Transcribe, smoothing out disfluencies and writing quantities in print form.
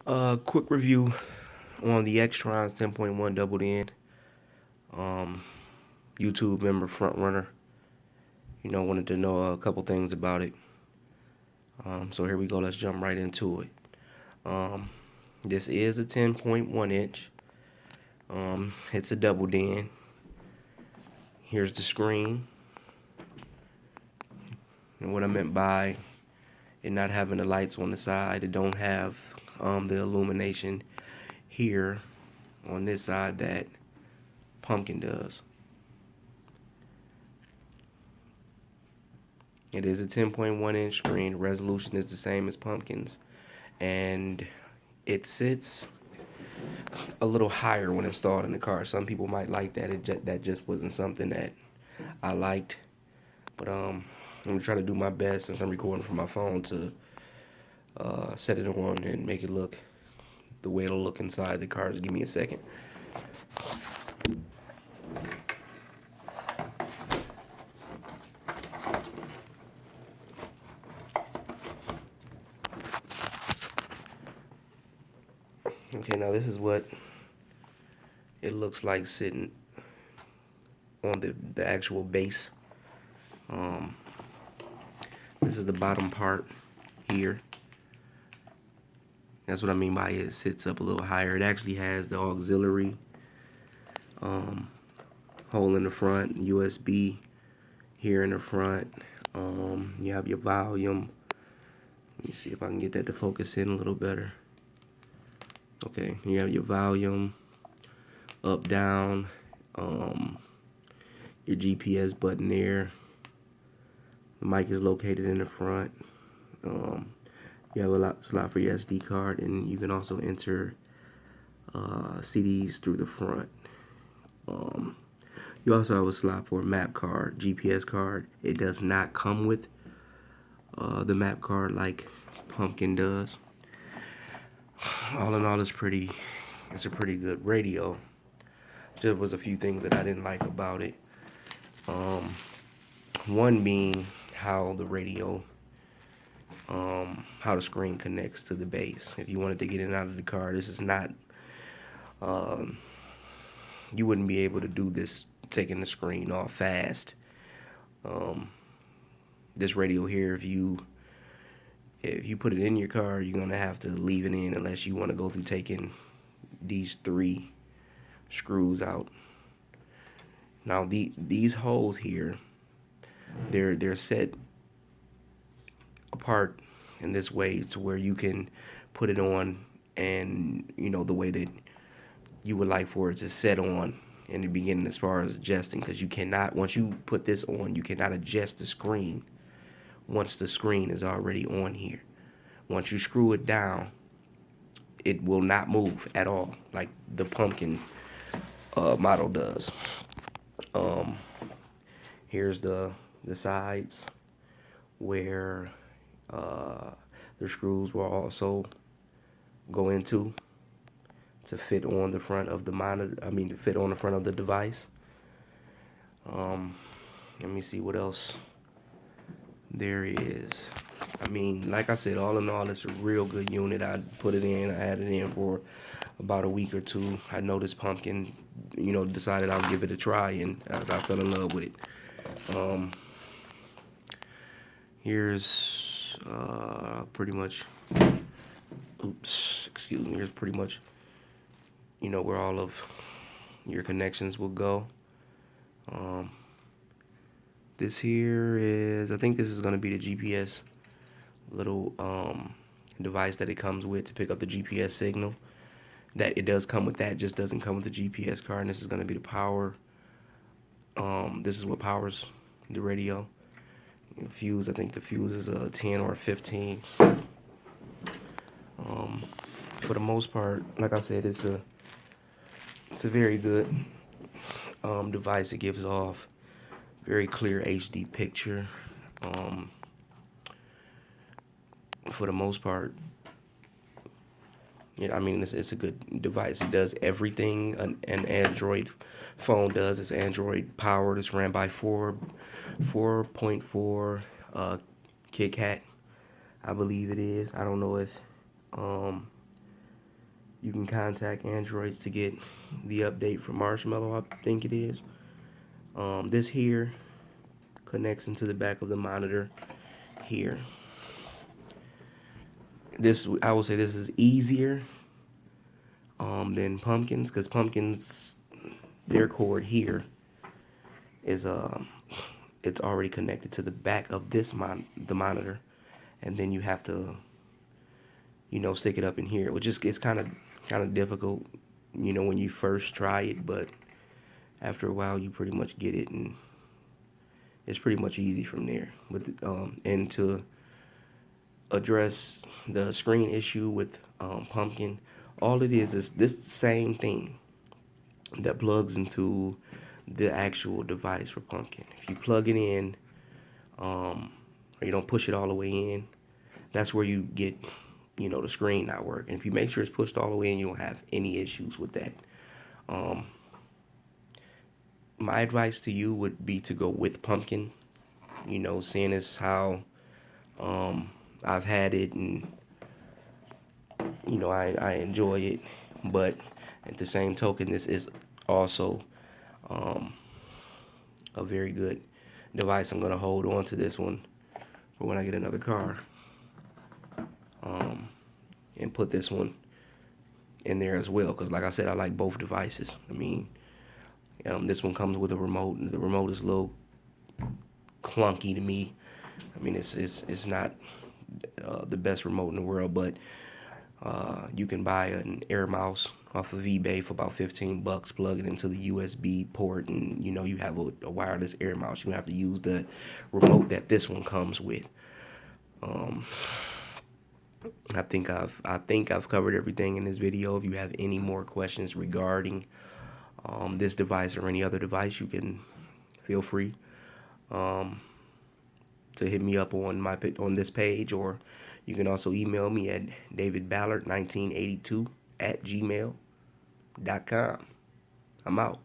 Quick review on the Xtrons 10.1 doubled in. Um, YouTube member front runner. Wanted to know a couple things about it. So here we go. Let's jump right into it. Um, this is a 10.1 inch. It's a doubled in. Here's the screen. And what I meant by it not having the lights on the side, it don't have the illumination here on this side that Pumpkin does. It is a 10.1 inch screen. The resolution is the same as Pumpkin's, and it sits a little higher when installed in the car. Some people might like that. That just wasn't something that I liked, but I'm gonna try to do my best since I'm recording from my phone to set it on and make it look the way it'll look inside the car. Just give me a second. Okay, now this is what it looks like sitting on the actual base. Um, this is the bottom part here. That's what I mean by it sits up a little higher. It actually has the auxiliary um, hole in the front, USB here in the front. You have your volume. Let me see if I can get that to focus in a little better. Okay, you have your volume, up, down, your GPS button there. The mic is located in the front. You have a slot for your SD card, and you can also enter CDs through the front. You also have a slot for a map card, GPS card. It does not come with the map card like Pumpkin does. All in all, it's a pretty good radio. There was a few things that I didn't like about it. One being how the radio, how the screen connects to the base. If you wanted to get in and out of the car, this is not, you wouldn't be able to do this taking the screen off fast. This radio here, if you put it in your car, you're gonna have to leave it in unless you want to go through taking these 3 screws out. Now these holes here, they're set apart in this way to where you can put it on, and the way that you would like for it to set on in the beginning as far as adjusting, because you cannot, once you put this on, you cannot adjust the screen once the screen is already on here. Once you screw it down, it will not move at all like the Pumpkin model does. Um, Here's the sides where the screws will also go into to fit on the front of the monitor. I mean, to fit on the front of the device. Let me see what else there is. I mean, like I said, all in all, it's a real good unit. I put it in. I had it in for about a week or 2. I noticed Pumpkin, decided I'll give it a try, and I fell in love with it. Here's pretty much, oops, excuse me, here's pretty much, where all of your connections will go. This here is, I think this is going to be the GPS little device that it comes with to pick up the GPS signal. That it does come with that, just doesn't come with the GPS card. And this is going to be the power. This is what powers the radio. Fuse, I think the fuse is a 10 or a 15. For the most part, like I said, it's a very good device. It gives off very clear HD picture. For the most part, I mean, it's a good device. It does everything an Android phone does. It's Android powered. It's ran by 4.4 KitKat, I believe it is. I don't know if You can contact Androids to get the update from Marshmallow, I think it is. This here connects into the back of the monitor here. This, I will say, this is easier than Pumpkin's, because Pumpkin's, their cord here is it's already connected to the back of the monitor, and then you have to, you know, stick it up in here, which is, it's kind of difficult, you know, when you first try it, but after a while you pretty much get it, and it's pretty much easy from there. And to address the screen issue with Pumpkin, all it is this same thing that plugs into the actual device for Pumpkin. If you plug it in, or you don't push it all the way in, that's where you get, you know, the screen not working. If you make sure it's pushed all the way in, you don't have any issues with that. Um, my advice to you would be to go with Pumpkin. You know, seeing as how um, I've had it, and you know, I enjoy it, but at the same token, this is also um, a very good device. I'm gonna hold on to this one for when I get another car, um, and put this one in there as well. Because like I said, I like both devices. I mean, this one comes with a remote, and the remote is a little clunky to me. I mean, it's not the best remote in the world, but you can buy an air mouse off of eBay for about $15, plug it into the USB port, and you know you have a wireless air mouse. You don't have to use the remote that this one comes with. Um, I think I've covered everything in this video. If you have any more questions regarding this device or any other device, you can feel free um, to hit me up on this page, or you can also email me at davidballard1982 at gmail.com. I'm out.